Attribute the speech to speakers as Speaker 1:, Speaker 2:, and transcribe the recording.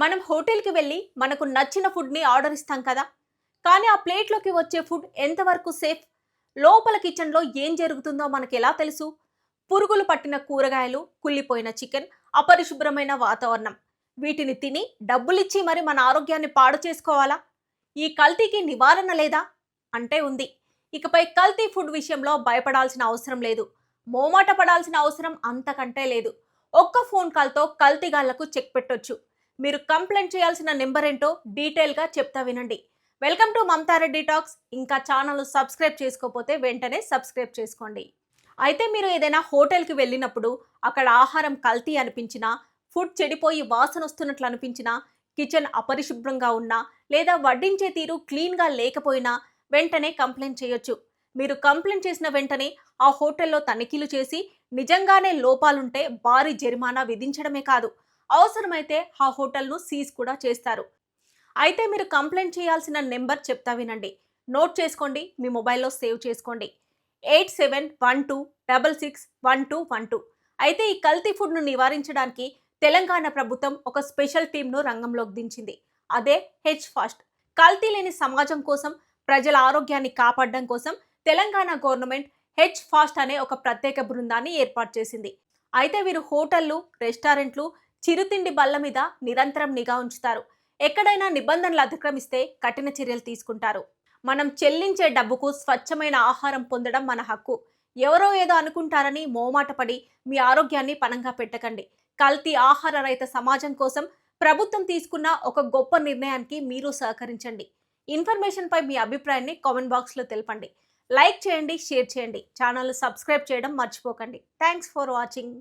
Speaker 1: మనం హోటల్కి వెళ్ళి మనకు నచ్చిన ఫుడ్ని ఆర్డర్ ఇస్తాం కదా. కానీ ఆ ప్లేట్లోకి వచ్చే ఫుడ్ ఎంతవరకు సేఫ్? లోపల కిచెన్లో ఏం జరుగుతుందో మనకు ఎలా తెలుసు? పురుగులు పట్టిన కూరగాయలు, కుళ్ళిపోయిన చికెన్, అపరిశుభ్రమైన వాతావరణం, వీటిని తిని డబ్బులిచ్చి మరి మన ఆరోగ్యాన్ని పాడు చేసుకోవాలా? ఈ కల్తీకి నివారణ లేదా? అంటే ఉంది. ఇకపై కల్తీ ఫుడ్ విషయంలో భయపడాల్సిన అవసరం లేదు, మోమాట పడాల్సిన అవసరం అంతకంటే లేదు. ఒక్క ఫోన్ కాల్తో కల్తీగాళ్లకు చెక్ పెట్టొచ్చు. మీరు కంప్లైంట్ చేయాల్సిన నెంబర్ ఏంటో డీటెయిల్గా చెప్తా వినండి. Welcome to Mamata Reddy talks. ఇంకా ఛానల్ సబ్స్క్రైబ్ చేసుకోకపోతే వెంటనే సబ్స్క్రైబ్ చేసుకోండి. అయితే మీరు ఏదైనా హోటల్కి వెళ్ళినప్పుడు అక్కడ ఆహారం కల్తీ అనిపించినా, ఫుడ్ చెడిపోయి వాసన వస్తున్నట్లు అనిపించినా, కిచెన్ అపరిశుభ్రంగా ఉన్నా లేదా వడ్డించే తీరు క్లీన్గా లేకపోయినా వెంటనే కంప్లైంట్ చేయొచ్చు. మీరు కంప్లైంట్ చేసిన వెంటనే ఆ హోటల్లో తనిఖీలు చేసి నిజంగానే లోపాలుంటే భారీ జరిమానా విధించడమే కాదు, అవసరమైతే ఆ హోటల్ను సీజ్ కూడా చేస్తారు. అయితే మీరు కంప్లైంట్ చేయాల్సిన నెంబర్ చెప్తా వినండి. నోట్ చేసుకోండి, మీ మొబైల్లో సేవ్ చేసుకోండి. 8712661212. అయితే ఈ కల్తీ ఫుడ్ను నివారించడానికి తెలంగాణ ప్రభుత్వం ఒక స్పెషల్ టీంను రంగంలోకి దించింది. అదే హెచ్ ఫాస్ట్. కల్తీ లేని సమాజం కోసం, ప్రజల ఆరోగ్యాన్ని కాపాడడం కోసం తెలంగాణ గవర్నమెంట్ హెచ్ ఫాస్ట్ అనే ఒక ప్రత్యేక బృందాన్ని ఏర్పాటు చేసింది. అయితే వీరు హోటళ్లు, రెస్టారెంట్లు, చిరుతిండి బల్ల మీద నిరంతరం నిఘా ఉంచుతారు. ఎక్కడైనా నిబంధనలు అతిక్రమిస్తే కఠిన చర్యలు తీసుకుంటారు. మనం చెల్లించే డబ్బుకు స్వచ్ఛమైన ఆహారం పొందడం మన హక్కు. ఎవరో ఏదో అనుకుంటారని మోమాటపడి మీ ఆరోగ్యాన్ని పణంగా పెట్టకండి. కల్తీ ఆహార రహిత సమాజం కోసం ప్రభుత్వం తీసుకున్న ఒక గొప్ప నిర్ణయానికి మీరు సహకరించండి. ఇన్ఫర్మేషన్ పై మీ అభిప్రాయాన్ని కామెంట్ బాక్స్లో తెలపండి. లైక్ చేయండి, షేర్ చేయండి, ఛానల్ సబ్స్క్రైబ్ చేయడం మర్చిపోకండి. Thanks for watching.